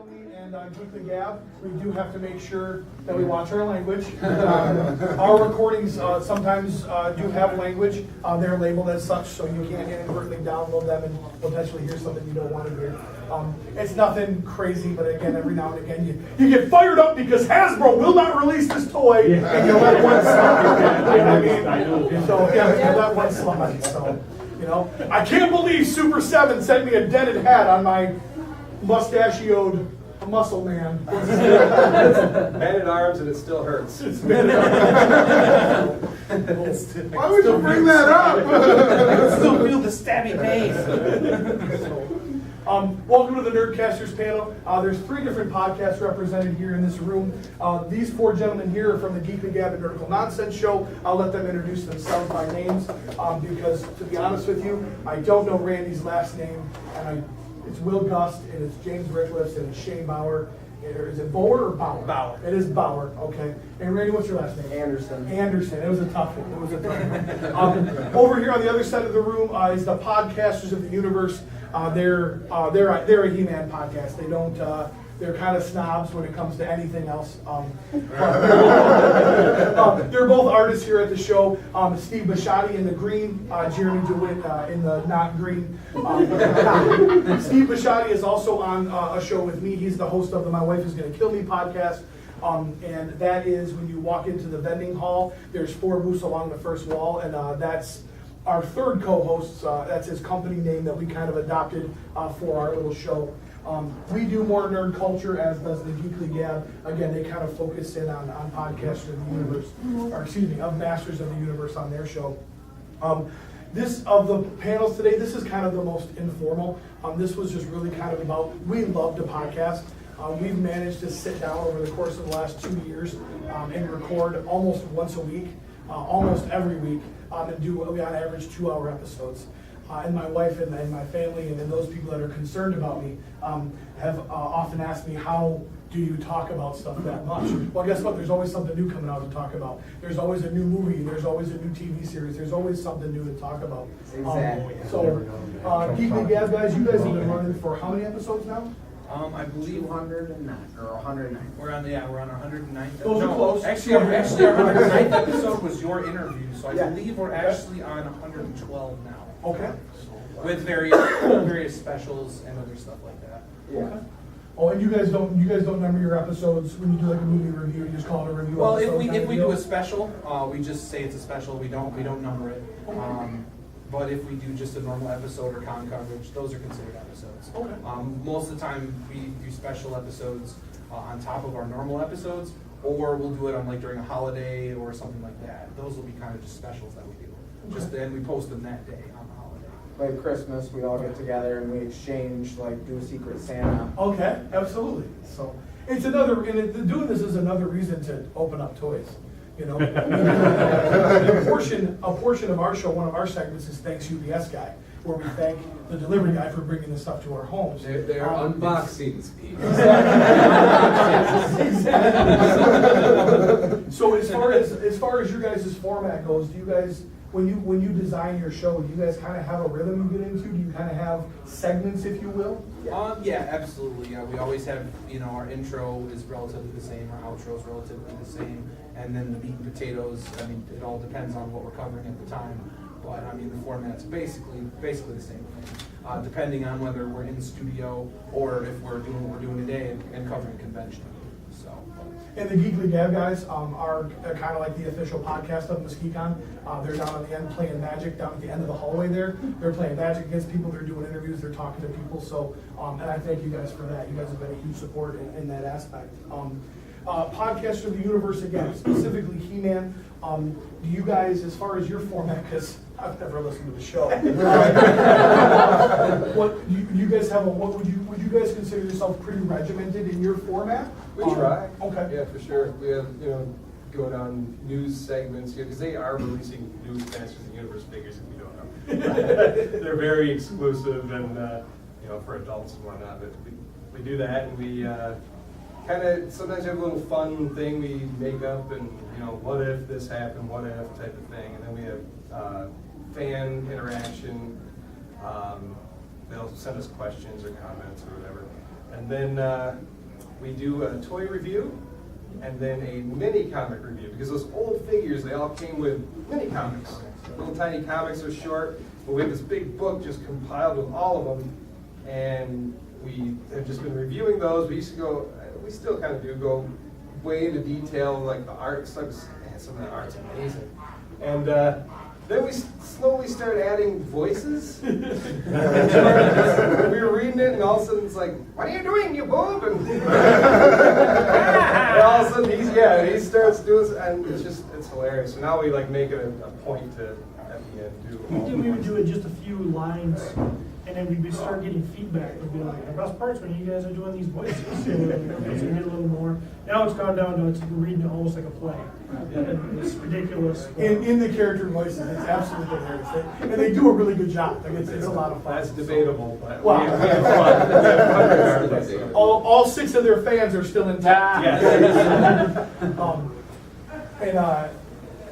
And Geekly Gab, we do have to make sure that we watch our language. Our recordings sometimes do have language. They're labeled as such, so you can't inadvertently download them and potentially hear something you don't want to hear. It's nothing crazy, but again, every now and again, you get fired up because Hasbro will not release this toy, and you let one slide. So yeah, you let one slide. So, you know, I can't believe Super 7 sent me a dented hat on my mustachioed muscle man. Man at arms and it still hurts. It's man at arms. Why would you bring that up? I still feel the stabby pain. Welcome to the Nerdcasters panel. There's 3 different podcasts represented here in this room. These 4 gentlemen here are from the Geekly Gab and Nerdical Nonsense show. I'll let them introduce themselves by names because, to be honest with you, I don't know Randy's last name, and it's Will Gust, and it's James Rickliffe, and it's Shane Bauer. Is it Bower or Bauer? Bauer. It is Bauer, okay. And Randy, what's your last name? Anderson. Anderson. It was a tough one. Over here on the other side of the room is the Podcasters of the Universe. They're a He-Man podcast. They don't. They're kind of snobs when it comes to anything else. They're both artists here at the show. Steve Bisciotti in the green, Jeremy DeWitt in the not green. Steve Bisciotti is also on a show with me. He's the host of the My Wife Is Gonna Kill Me podcast. And that is when you walk into the vending hall, there's 4 booths along the first wall, and that's our 3rd co-host. That's his company name that we kind of adopted for our little show. We do more nerd culture, as does the Geekly Gab. Again, they kind of focus in on Podcasters of the Universe, or excuse me, of Masters of the Universe on their show. This of the panels today, this is kind of the most informal. This was just really kind of about, we love to podcast. We've managed to sit down over the course of the last 2 years and record almost once a week, almost every week, and do on average 2-hour episodes. And my wife and my family and those people that are concerned about me have often asked me, how do you talk about stuff that much? Well, guess what? There's always something new coming out to talk about. There's always a new movie. There's always a new TV series. There's always something new to talk about. Exactly. Geekly Gab guys, you guys have been running for how many episodes now? I believe 209 or 109. we're on our 109th. Those are close. Actually, our 109th episode was your interview, so I Yeah. believe we're actually on 112 now. Okay. With various specials and other stuff like that. Yeah. Okay. Oh, and you guys don't number your episodes when you do like a movie review. You just call it a review. Well, if episode we do a special, we just say it's a special. We don't number it. But if we do just a normal episode or con coverage, those are considered episodes. Okay. Most of the time, we do special episodes on top of our normal episodes, or we'll do it on like during a holiday or something like that. Those will be kind of just specials that we do. Just then we post them that day on the holiday. Like Christmas, we all get together and we exchange, like, do a Secret Santa. Okay, absolutely. So it's another, and doing this is another reason to open up toys. You know, a portion of our show, one of our segments is Thanks UPS Guy, where we thank the delivery guy for bringing the stuff to our homes. They're unboxings, people. Exactly. So as far as your guys' format goes, do you guys, when you design your show, do you guys kind of have a rhythm you get into? Do you kind of have segments, if you will? Yeah, absolutely. We always have, our intro is relatively the same, our outro is relatively the same, and then the meat and potatoes. I mean, it all depends on what we're covering at the time. But I mean, the format's basically the same thing, depending on whether we're in studio or if we're doing what we're doing today and covering a convention. So. And the Geekly Gab guys are kind of like the official podcast of MuskeCon. They're down on the end playing Magic down at the end of the hallway there. They're playing Magic against people. They're doing interviews. They're talking to people. So, and I thank you guys for that. You guys have been a huge support in that aspect. Podcasters of the Universe, again, specifically He-Man. Do you guys, as far as your format, because I've never listened to the show. What you guys have? Would you guys consider yourself pretty regimented in your format? We try. Okay. Yeah, for sure. We have, going on news segments here, because they are releasing news Masters of the Universe figures, if you don't know. They're very exclusive and, for adults and whatnot, but we do that, and we kind of sometimes have a little fun thing we make up, and, what if this happened, what if type of thing, and then we have fan interaction. They'll send us questions or comments or whatever. And then we do a toy review, and then a mini comic review, because those old figures, they all came with mini comics. Little tiny comics are short, but we have this big book just compiled with all of them, and we have just been reviewing those. We used to go, we still kind of do go way into detail, like the art, some of the art's amazing. And then we slowly started adding voices. We were reading it, and all of a sudden it's like, "What are you doing, you boob?" And all of a sudden he starts doing, and it's hilarious. So now we like make it a point to at the end do. We would do it just a few lines, and then we'd start getting feedback. We'd be like, the best part's when you guys are doing these voices. So we get a little more. Now it's gone down to we're reading it almost like a play. It's ridiculous. In the character voices, it's absolutely hilarious. And they do a really good job. Like it's a lot of fun. That's debatable, but Wow. we have fun. We have fun regardless. All 6 of their fans are still intact. Yes.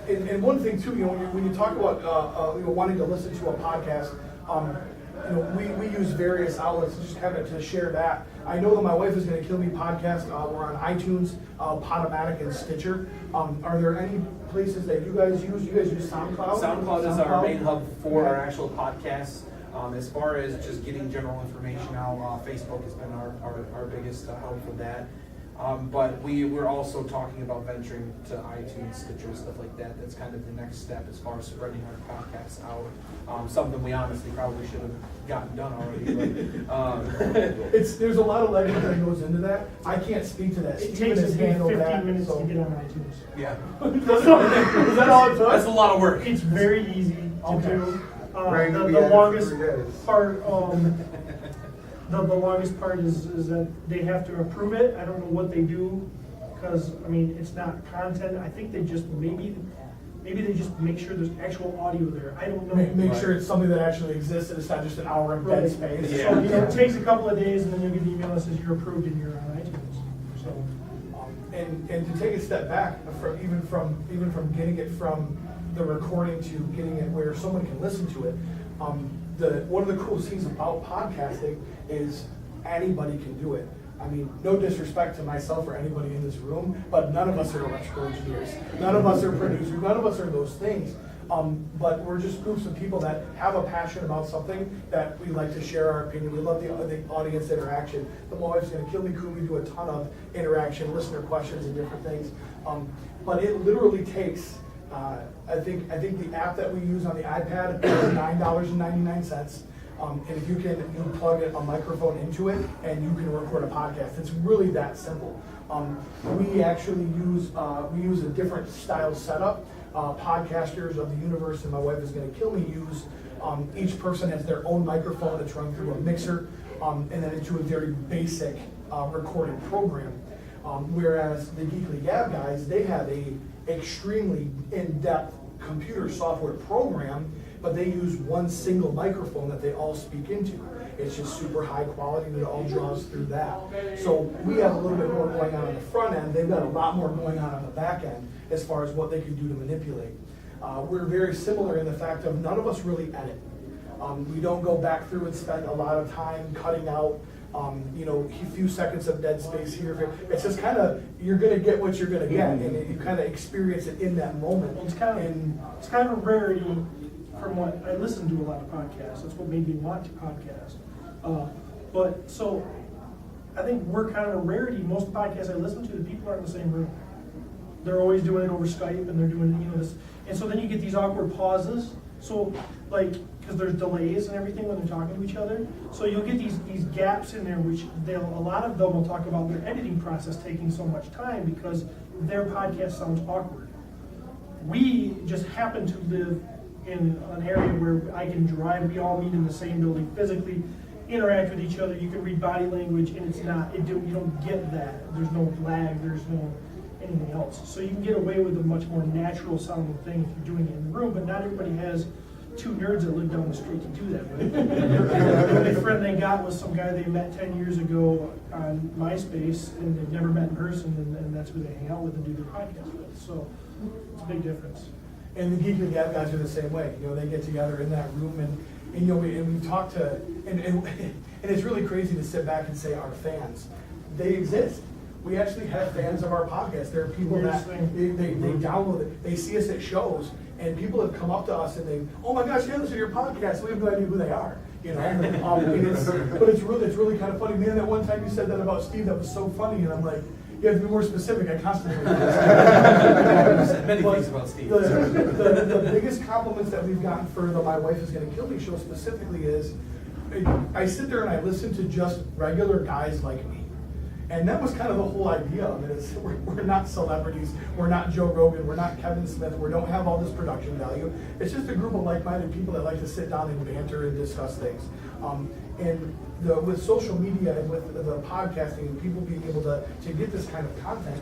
And one thing too, when you talk about wanting to listen to a podcast, we use various outlets just kind of to share that. I know that my wife is going to kill me podcast. We're on iTunes, Podomatic, and Stitcher. Are there any places that you guys use? You guys use SoundCloud? SoundCloud is our main hub for our actual podcasts. As far as just getting general information out, Facebook has been our biggest help for that. But we're also talking about venturing to iTunes, Stitcher, stuff like that. That's kind of the next step as far as spreading our podcasts out. Something we honestly probably should have gotten done already. But, There's a lot of legwork that goes into that. I can't speak to that. It Steven takes has us maybe handled 15 that, minutes so- to get on iTunes. yeah, Is that all it took? that's a lot of work. It's very easy to Okay. do. Right, The we had it for longest 3 days. part, the longest part is that they have to approve it. I don't know what they do, because, I mean, it's not content. I think they just, maybe they just make sure there's actual audio there. I don't know. Make sure it's something that actually exists and it's not just an hour of dead Right. space. Yeah. So, it takes a couple of days, and then you'll get an email that says you're approved and you're on iTunes. So, And to take a step back, even from getting it from the recording to getting it where someone can listen to it, one of the coolest things about podcasting is anybody can do it. I mean, no disrespect to myself or anybody in this room, but none of us are electrical engineers. None of us are producers. None of us are those things. But we're just groups of people that have a passion about something that we like to share our opinion. We love the audience interaction. The My Wife's Gonna Kill Me crew, we do a ton of interaction, listener questions and different things. But it literally takes, I think the app that we use on the iPad is $9.99. And if you plug a microphone into it and you can record a podcast, it's really that simple. We actually use a different style setup. Podcasters of the universe and My Wife Is Gonna Kill Me use. Each person has their own microphone that's run through a mixer, and then into a very basic recording program. Whereas the Geekly Gab guys, they have a extremely in-depth computer software program, but they use one single microphone that they all speak into. It's just super high quality and it all draws through that. So we have a little bit more going on the front end. They've got a lot more going on the back end as far as what they can do to manipulate. We're very similar in the fact of none of us really edit. We don't go back through and spend a lot of time cutting out a few seconds of dead space here. It's just kind of, you're going to get what you're going to get, and you kind of experience it in that moment. it's kind of a rarity from what I listen to a lot of podcasts. That's what made me want to podcast. But so I think we're kind of a rarity. Most podcasts I listen to, the people aren't in the same room. They're always doing it over Skype, and they're doing this, and so then you get these awkward pauses. So because there's delays and everything when they're talking to each other, so you'll get these gaps in there, which a lot of them will talk about their editing process taking so much time because their podcast sounds awkward. We just happen to live in an area where I can drive. We all meet in the same building physically, interact with each other. You can read body language, and it's not. You don't get that. There's no lag. There's no anything else. So you can get away with a much more natural sounding thing if you're doing it in the room. But not everybody has two nerds that live down the street to do that with. The only friend they got was some guy they met 10 years ago on MySpace, and they've never met in person, and that's who they hang out with and do their podcast with. So it's a big difference. And the Geekly Gab guys are the same way. They get together in that room, and we talk to, and it's really crazy to sit back and say our fans, they exist. we actually have fans of our podcast. There are people Weirdest that thing. they download it, they see us at shows, and people have come up to us and they, oh my gosh, yeah, listen to your podcast. We have no idea who they are. You know, but it's really kind of funny. Man, that one time you said that about Steve, that was so funny, and I'm like, you have to be more specific. I constantly said many things about Steve. The biggest compliments that we've gotten for the My Wife Is Gonna Kill Me show specifically is, I sit there and I listen to just regular guys like me. And that was kind of the whole idea of it, is we're not celebrities, we're not Joe Rogan, we're not Kevin Smith, we don't have all this production value. It's just a group of like-minded people that like to sit down and banter and discuss things. With social media and with the podcasting and people being able to get this kind of content,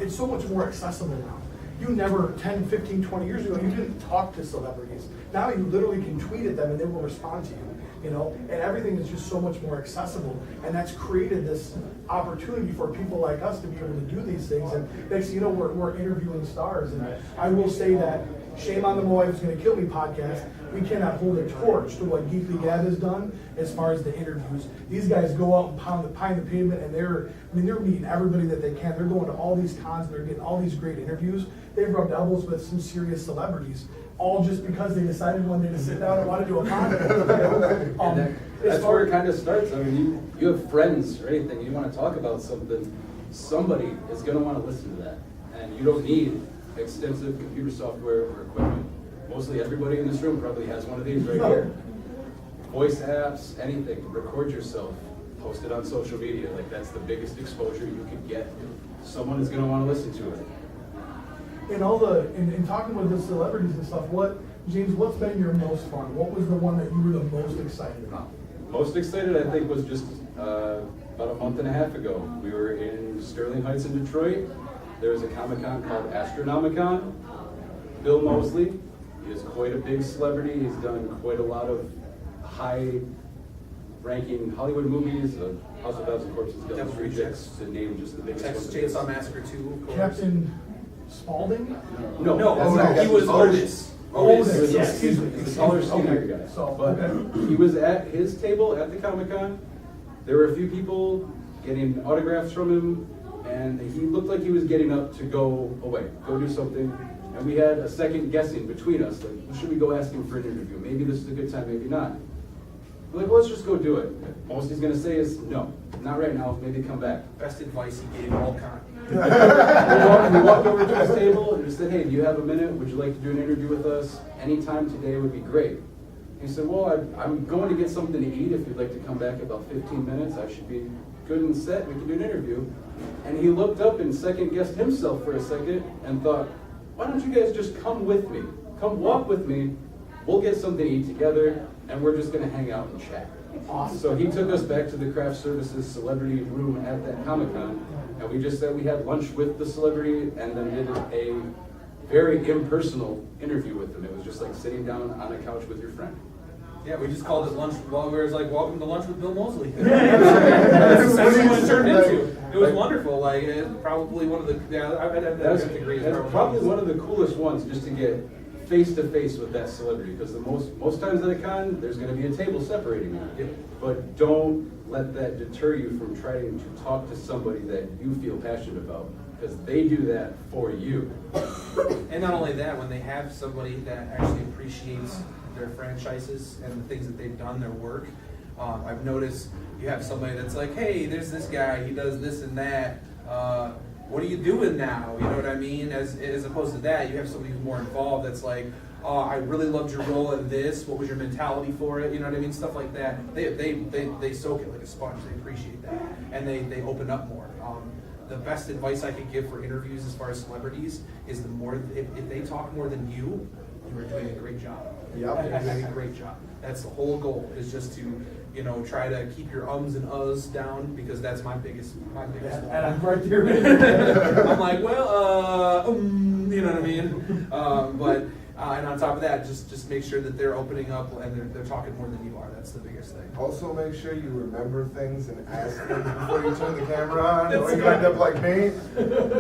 it's so much more accessible now. You never, 10, 15, 20 years ago, you didn't talk to celebrities. Now you literally can tweet at them and they will respond to you. You know, and everything is just so much more accessible, and that's created this opportunity for people like us to be able to do these things. And next thing you know, we're interviewing stars. And I will say that, shame on the My Wife Is Gonna Kill Me podcast, we cannot hold a torch to what Geekly Gab has done as far as the interviews. These guys go out and pound the pavement, and they're meeting everybody that they can. They're going to all these cons, they're getting all these great interviews. They've rubbed elbows with some serious celebrities, all just because they decided one day to sit down and want to do a podcast. And that's where it kind of starts. I mean, you have friends or anything, you want to talk about something, somebody is going to want to listen to that. And you don't need extensive computer software or equipment. Mostly everybody in this room probably has one of these right here. Voice apps, anything, record yourself, post it on social media. Like, that's the biggest exposure you could get. Someone is going to want to listen to it. In talking with the celebrities and stuff, James, what's been your most fun? What was the one that you were the most excited about? Most excited, I think, was just about a month and a half ago. We were in Sterling Heights in Detroit. There was a Comic-Con called Astronomicon. Bill Moseley, he is quite a big celebrity. He's done quite a lot of high-ranking Hollywood movies, House of Thousand Corpses, Devil's Rejects, to name just the biggest Texas ones. Chainsaw Massacre 2, of course. Captain Spaulding? No, he was Otis. Otis, Yes, excuse me. he's a taller, skinnier guy. So, But okay. he was at his table at the Comic-Con. There were a few people getting autographs from him, and he looked like he was getting up to go away, go do something. And we had a second guessing between us, like, should we go ask him for an interview? Maybe this is a good time, maybe not. We're like, well, let's just go do it. Most he's gonna say is, no, not right now, maybe come back. Best advice he gave all kind. We walked over to his table and we said, hey, do you have a minute? Would you like to do an interview with us? Anytime today would be great. He said, well, I'm going to get something to eat. If you'd like to come back about 15 minutes, I should be good and set. We can do an interview. And he looked up and second-guessed himself for a second and thought, why don't you guys just come with me? Come walk with me. We'll get something to eat together, and we're just going to hang out and chat. Awesome. So he took us back to the craft services celebrity room at that Comic-Con, and we just said we had lunch with the celebrity and then did a very impersonal interview with them. It was just like sitting down on a couch with your friend. Yeah, we just called it lunch. Well, we were like, welcome to lunch with Bill Moseley. That's exactly what it turned into. It was wonderful. Like, it's probably one of the. Yeah, That's agree. probably one of the coolest ones, just to get face to face with that celebrity, because the most times at a con, there's going to be a table separating you. Yep. But don't let that deter you from trying to talk to somebody that you feel passionate about, because they do that for you. And not only that, when they have somebody that actually appreciates their franchises and the things that they've done, their work, I've noticed you have somebody that's like, hey, there's this guy, he does this and that. What are you doing now? You know what I mean? As opposed to that, you have somebody who's more involved that's like, I really loved your role in this. What was your mentality for it? You know what I mean? Stuff like that. They soak it like a sponge. They appreciate that. And they open up more. The best advice I could give for interviews as far as celebrities is if they talk more than you are doing a great job. Yep. You're doing a great job. That's the whole goal, is just to, try to keep your ums and uhs down, because that's my biggest And one. I'm right there. I'm like, well, you know what I mean? But And on top of that, just make sure that they're opening up and they're talking more than you are. That's the biggest thing. Also, make sure you remember things and ask things before you turn the camera on. That's Or you good. end up like me.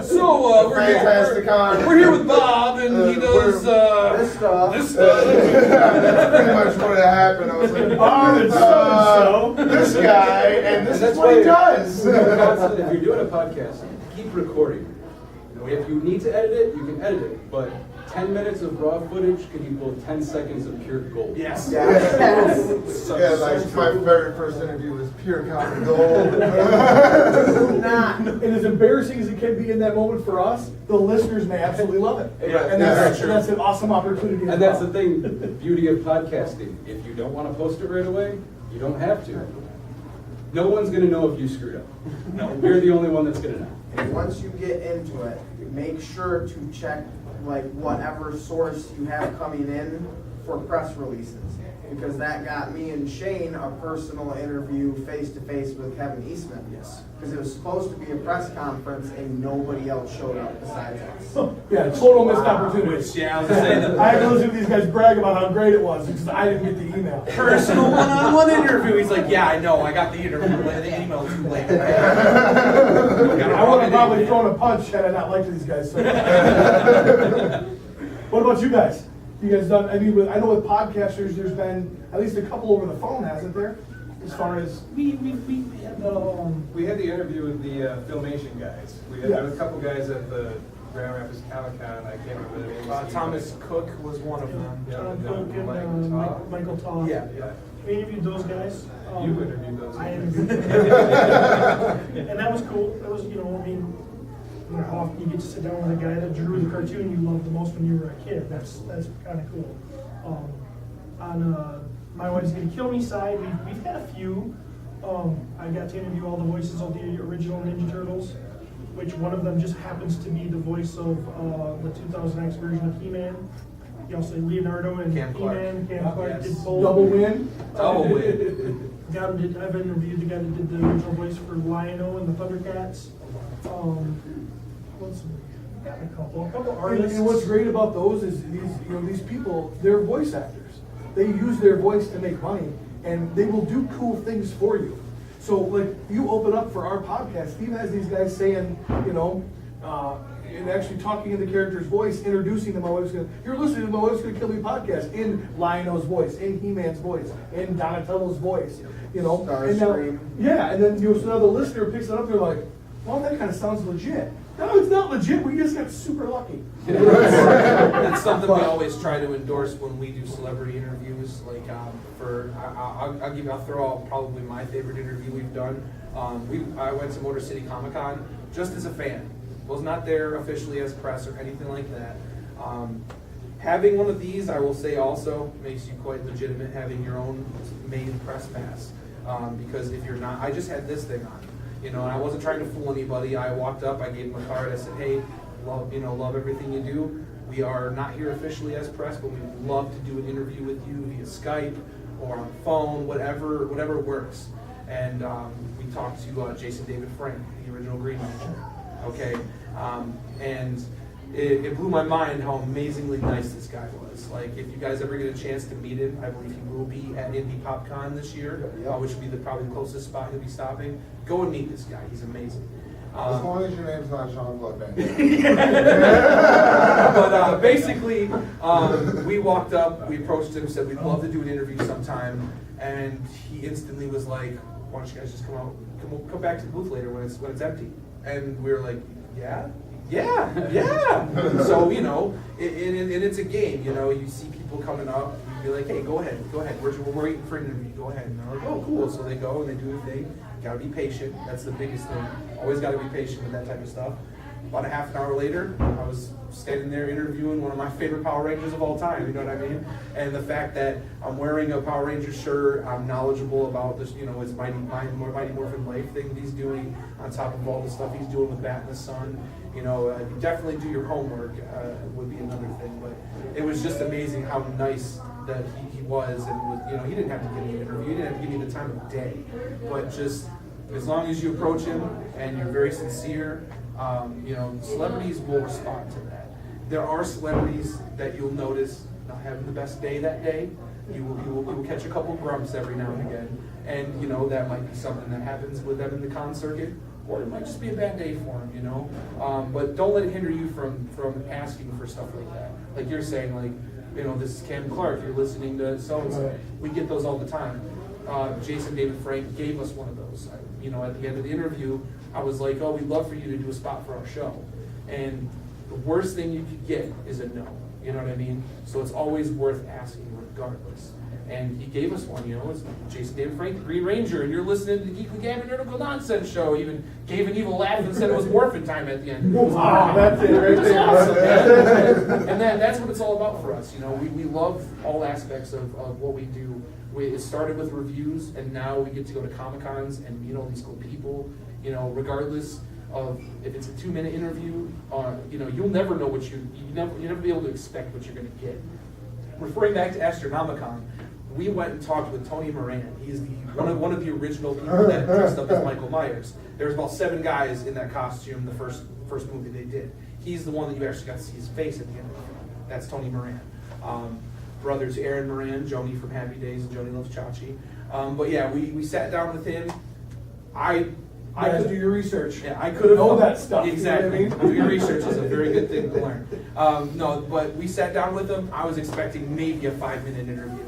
So Fantasticon. we're here with Bob, and he does This stuff. this stuff. That's pretty much what happened. I was like, it's so-and-so. this guy, and this And is what he does. If you're doing a podcast, keep recording. You know, if you need to edit it, you can edit it, but 10 minutes of raw footage can equal 10 seconds of pure gold. Yes. Yes. Yeah, like my very first interview was pure comedy gold. Not. And as embarrassing as it can be in that moment for us, the listeners may absolutely love it. Yeah, And that's that's an awesome opportunity. And that's the thing, the beauty of podcasting. If you don't want to post it right away, you don't have to. No one's going to know if you screwed up. No, we're the only one that's going to know. And once you get into it, make sure to check like whatever source you have coming in for press releases. Because that got me and Shane a personal interview face-to-face with Kevin Eastman. Yes. Because it was supposed to be a press conference and nobody else showed up besides us. Yeah, total missed opportunity. Which, yeah, I was saying that. I had to listen to these guys brag about how great it was because I didn't get the email. Personal one-on-one interview. He's like, yeah, I know. I got the interview, the email too late. I would have probably thrown a punch had I not liked these guys. So. What about you guys? You guys done? I mean, I know with podcasters, there's been at least a couple over the phone, hasn't there? As far as We had We had the interview with the Filmation guys. We had Yeah. there was a couple guys at the Grand Rapids Comic-Con. I can't remember the name. Thomas Cook was one of them. Yeah, John and Cook then and Mike Todd. Michael Todd. Yeah. Yeah. We interviewed those guys. You interviewed those I guys. interviewed them. And that was cool. That was, how often you get to sit down with a guy that drew the cartoon you loved the most when you were a kid. That's kind of cool. On My Wife's Gonna Kill Me side, we've had a few. I got to interview all the voices of the original Ninja Turtles, which one of them just happens to be the voice of the 2000X version of He-Man. You also Leonardo and Cam Clark. He-Man. Cam Clark Yes. did both. double win? Double win. I've interviewed the guy that did the original voice for Lion-O and the Thundercats. Got a couple artists. And what's great about those is these people, they're voice actors. They use their voice to make money, and they will do cool things for you. So, like, you open up for our podcast, Steve has these guys saying, and actually talking in the character's voice, introducing them. You're listening to My Wife's Gonna Kill Me podcast in Lion-O's voice, in He-Man's voice, in Donatello's voice. And now, Starscream. yeah, and then so now the listener picks it up. They're like, "Well, that kind of sounds legit." No, it's not legit. We just got super lucky. That's something we always try to endorse when we do celebrity interviews. Like, I'll throw out probably my favorite interview we've done. I went to Motor City Comic Con just as a fan. Was not there officially as press or anything like that. Having one of these, I will say, also makes you quite legitimate having your own main press pass. Because if you're not, I just had this thing on. And I wasn't trying to fool anybody. I walked up, I gave him a card, I said, hey, love everything you do. We are not here officially as press, but we'd love to do an interview with you via Skype or on the phone, whatever works. And we talked to Jason David Frank, the original Green Ranger. Okay, and it blew my mind how amazingly nice this guy was. Like, if you guys ever get a chance to meet him, I believe he will be at Indie PopCon this year, which will be probably the closest spot he'll be stopping. Go and meet this guy. He's amazing. As long as your name's not Jean-Claude Van Damme. But basically, we walked up, we approached him, said we'd love to do an interview sometime, and he instantly was like, "Why don't you guys just come back to the booth later when it's empty?" And we were like, "Yeah." So and it's a game. You see people coming up, you be like, "Hey, go ahead. We're waiting for an interview. Go ahead." And they're like, "Oh, cool." So they go and they do their thing. Gotta be patient. That's the biggest thing. Always gotta be patient with that type of stuff. About a half an hour later, I was standing there interviewing one of my favorite Power Rangers of all time, you know what I mean? And the fact that I'm wearing a Power Ranger shirt, I'm knowledgeable about this, his Mighty Morphin Life thing that he's doing, on top of all the stuff he's doing with Bat in the Sun. You definitely do your homework, would be another thing. But it was just amazing how nice that he was, and he didn't have to give me an interview, he didn't have to give me the time of day. But just, as long as you approach him and you're very sincere, celebrities will respond to that. There are celebrities that you'll notice not having the best day that day. You will catch a couple grumps every now and again, and you know that might be something that happens with them in the con circuit, or it might just be a bad day for them, you know. But don't let it hinder you from asking for stuff like that. Like you're saying, like, you know, this is Cam Clark. You're listening to so and so. We get those all the time. Jason David Frank gave us one of those. You know, at the end of the interview, I was like, "Oh, we'd love for you to do a spot for our show," and the worst thing you could get is a no. You know what I mean? So it's always worth asking regardless. And he gave us one, you know, it's Jason David Frank, the Green Ranger, and you're listening to the Geekly Gavin Nerdical Nonsense Show. Even gave an evil laugh and said it was morphin time at the end. Wow, that's it right It's there. awesome, man. And that's what it's all about for us. You know, we love all aspects of what we do. It started with reviews, and now we get to go to Comic-Cons and meet all these cool people, you know, regardless of if it's a 2-minute interview, you know, you'll never know what you never be able to expect what you're going to get. Referring back to Astronomicon, we went and talked with Tony Moran. He's one of the original people that dressed up as Michael Myers. There was about 7 guys in that costume the first movie they did. He's the one that you actually got to see his face at the end of the film. That's Tony Moran. Brothers Aaron Moran, Joni from Happy Days, and Joni Loves Chachi. But yeah, we sat down with him. I could do your research. Yeah, I could have know that stuff. Exactly. You know what I mean? Your research is a very good thing to learn. No, but we sat down with him. I was expecting maybe a 5-minute interview.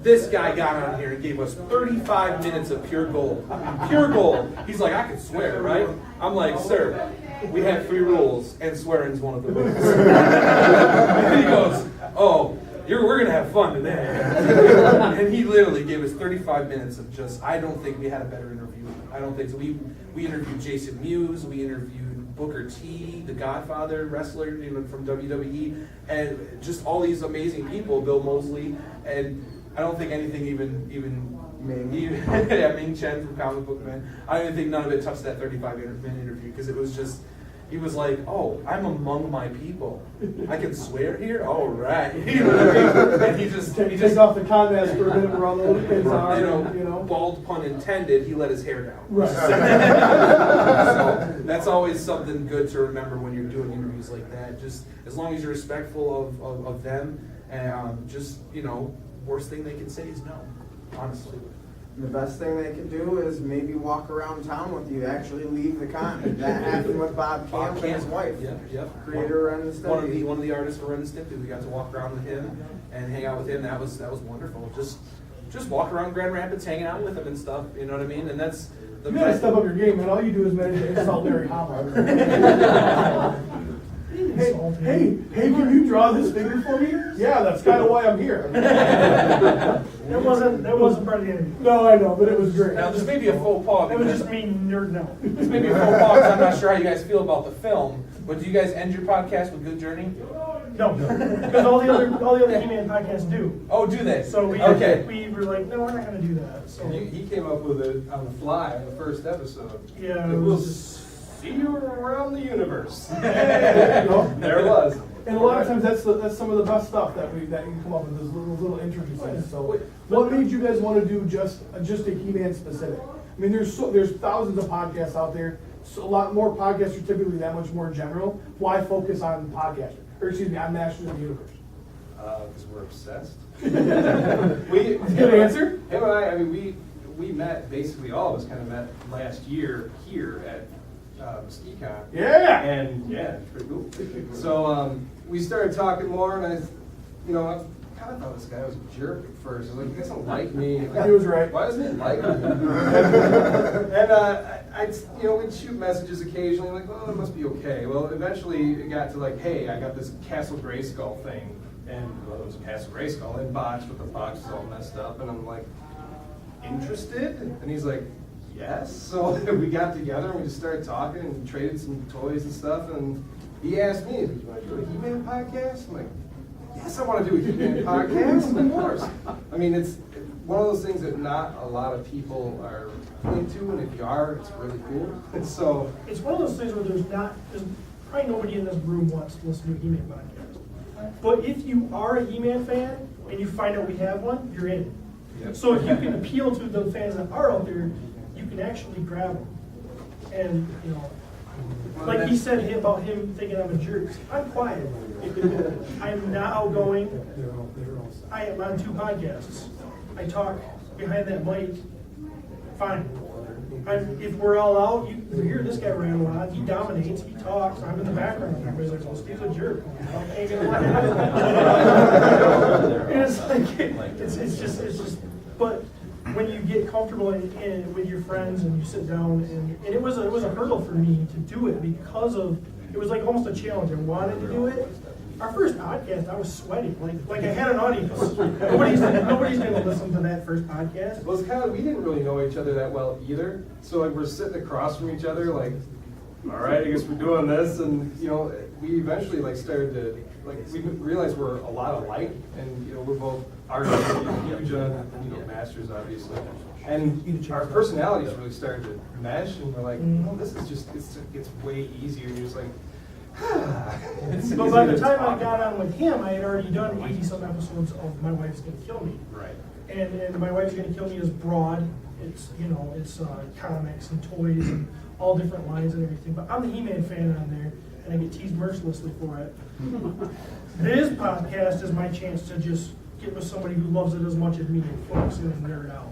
This guy got on here and gave us 35 minutes of pure gold. Pure gold. He's like, I can swear, right? I'm like, sir, we have 3 rules, and swearing's one of the rules. And he goes, oh, we're going to have fun today. And he literally gave us 35 minutes of just, I don't think we had a better interview. I don't think so. We interviewed Jason Mewes, we interviewed Booker T, the Godfather wrestler, you know, from WWE, and just all these amazing people, Bill Mosley, and I don't think anything even Ming Chen from Comic Book Man. I don't even think none of it touched that 35-minute interview, because it was just, he was like, oh, I'm among my people. I can swear here? All right. You know what I mean? And he just Take off the con mask for a minute around the little kids' arm, you know, bald pun intended, he let his hair down. Right. So that's always something good to remember when you're doing interviews like that. Just as long as you're respectful of them, and just, you know, worst thing they can say is no, honestly. The best thing they could do is maybe walk around town with you, actually leave the con. That happened with Bob Camp and his wife. Yep. Creator of Ren and Stimpy. One of the artists for Ren and Stimpy. We got to walk around with him and hang out with him. That was wonderful. Just walk around Grand Rapids, hanging out with him and stuff. You know what I mean? And that's the You gotta best. step up your game, man. All you do is manage to insult Larry Hama. Hey, can you draw this figure for me? Yeah, that's kind of why I'm here. That wasn't part of the interview. No, I know, but it was great. Now, this may be a faux pas. That was because- just me nerding out. This may be a faux pas because I'm not sure how you guys feel about the film. But do you guys end your podcast with Good Journey? No, because all the other He-Man podcasts do. Oh, do they? So we were like, no, we're not going to do that. So He came up with it on the fly in the first episode. yeah, It it will was. see you around the universe. You know? There it was. And a lot of times that's some of the best stuff that you can come up with, those little intricacies. So, what made you guys want to do just a He-Man specific? I mean, there's thousands of podcasts out there. So a lot more podcasts are typically that much more general. Why focus on on Masters of the Universe? Because we're obsessed. Good answer. Him and I mean, we met, basically all of us kind of met last year here at MuskeCon. Yeah. And yeah, it's pretty cool. So we started talking more, and I kind of thought this guy was a jerk at first. I was like, he doesn't like me. He was right. Why doesn't he like me? And we'd shoot messages occasionally, like, well, it must be okay. Well, eventually it got to like, hey, I got this Castle Grayskull thing, and well, it was a Castle Grayskull in box, but the box was all messed up, and I'm like, interested? And he's like, yes. So we got together and we just started talking and traded some toys and stuff, and he asked me, do you want to do a He-Man podcast? I'm like, yes, I want to do a He-Man podcast, of course. I mean, it's one of those things that not a lot of people are into, and if you are, it's really cool. And so It's one of those things where there's probably nobody in this room wants to listen to a He-Man podcast. But if you are a He-Man fan and you find out we have one, you're in. Yep. So if you can appeal to the fans that are out there, you can actually grab them. And Like he said about him thinking I'm a jerk. I'm quiet. I'm not outgoing. I am on 2 podcasts. I talk behind that mic. Fine. If we're all out, you hear this guy ramble on. He dominates. He talks. I'm in the background. Everybody's like, "Well, Steve's a jerk." Ain't gonna let him. And it's like it's just. But when you get comfortable in with your friends and you sit down and it was a hurdle for me to do it because of it was like almost a challenge. I wanted to do it. Our first podcast, I was sweating, like I had an audience. Nobody's gonna listen to that first podcast. Well, it's kind of, we didn't really know each other that well either. So like we're sitting across from each other, like, all right, I guess we're doing this, and you know, we eventually like started to we realized we're a lot alike, and you know, we're both artists, huge on masters, obviously, and our personalities really started to mesh, and we're like, oh, this is just it's way easier. You're just like. But by the time I got on with him, I had already done 80-some episodes of My Wife's Gonna Kill Me. Right. And My Wife's Gonna Kill Me is broad. It's it's comics and toys and all different lines and everything. But I'm the He-Man fan on there, and I get teased mercilessly for it. This podcast is my chance to just get with somebody who loves it as much as me and focus in and nerd out.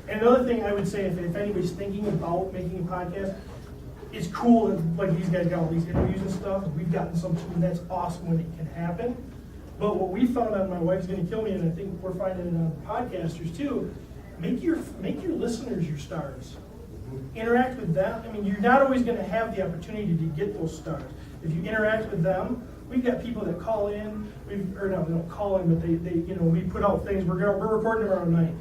And another thing I would say, if anybody's thinking about making a podcast, it's cool that like these guys got all these interviews and stuff, and we've gotten some too, and that's awesome when it can happen. But what we found on My Wife's Gonna Kill Me, and I think we're finding it on podcasters too, make your listeners your stars. Interact with them. I mean, you're not always gonna have the opportunity to get those stars. If you interact with them, we've got people that call in, they don't call in, but they we put out things, we're recording tomorrow night.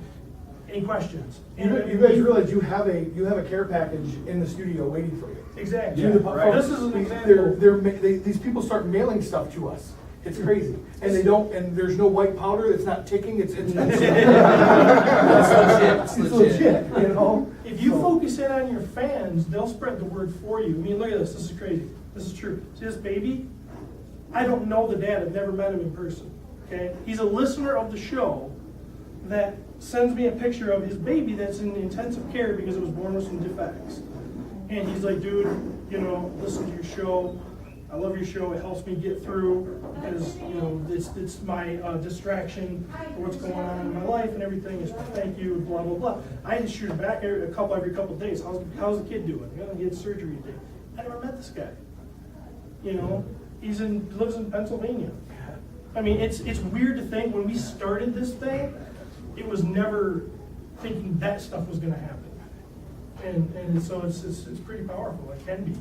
Any questions? You guys realize you have a care package in the studio waiting for you. Exactly. Yeah, right. This is an example. These people start mailing stuff to us. It's crazy, and they don't. And there's no white powder. It's not ticking. It's legit. It's legit. You know. If you focus in on your fans, they'll spread the word for you. I mean, look at this. This is crazy. This is true. See this baby? I don't know the dad. I've never met him in person. Okay. He's a listener of the show that sends me a picture of his baby that's in intensive care because it was born with some defects. And he's like, dude, listen to your show. I love your show. It helps me get through because, it's my distraction for what's going on in my life and everything. Is thank you, blah, blah, blah. I just shoot it back every couple of days. How's the kid doing? He had surgery today. I never met this guy. He lives in Pennsylvania. I mean, it's weird to think when we started this thing, it was never thinking that stuff was going to happen, and so it's pretty powerful. It can be.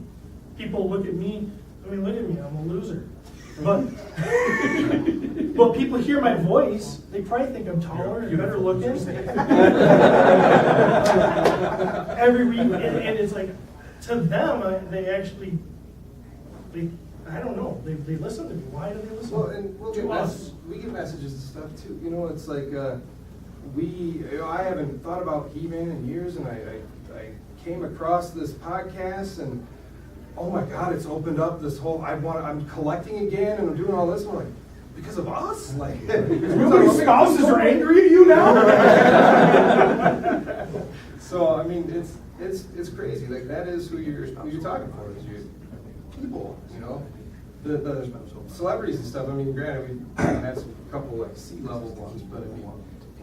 People look at me. I mean, look at me. I'm a loser, but people hear my voice. They probably think I'm taller and better looking. Every week, and it's like to them, they actually. I don't know. They listen to me. Why do they listen? Well, and to us? We get messages and stuff too. It's like I haven't thought about He-Man in years, and I came across this podcast, and oh my God, it's opened up this whole. I'm collecting again, and I'm doing all this. And I'm like, because of us, like nobody's spouses are angry at you now. So I mean, it's crazy. Like that is who you're talking for. Is your people, the celebrities and stuff. I mean, granted, we had a couple like C-level ones, but I mean,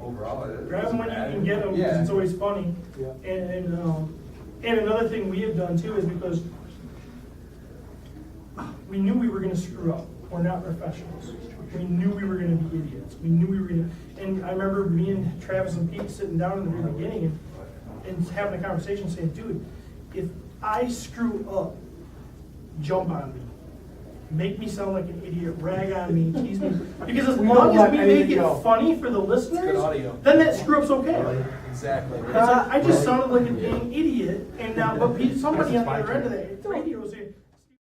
overall, grab them when you can get them because it's always funny. Yeah. And another thing we have done too is because we knew we were going to screw up. We're not professionals. We knew we were going to be idiots. We knew we were going to. And I remember me and Travis and Pete sitting down in the very beginning and having a conversation, saying, "Dude, if I screw up, jump on me. Make me sound like an idiot, rag on me, tease me. Because as long as we make it funny for the listeners, then that screw up's okay." Exactly. I just sounded like a dang idiot, and now, but somebody on the other end of that radio was saying,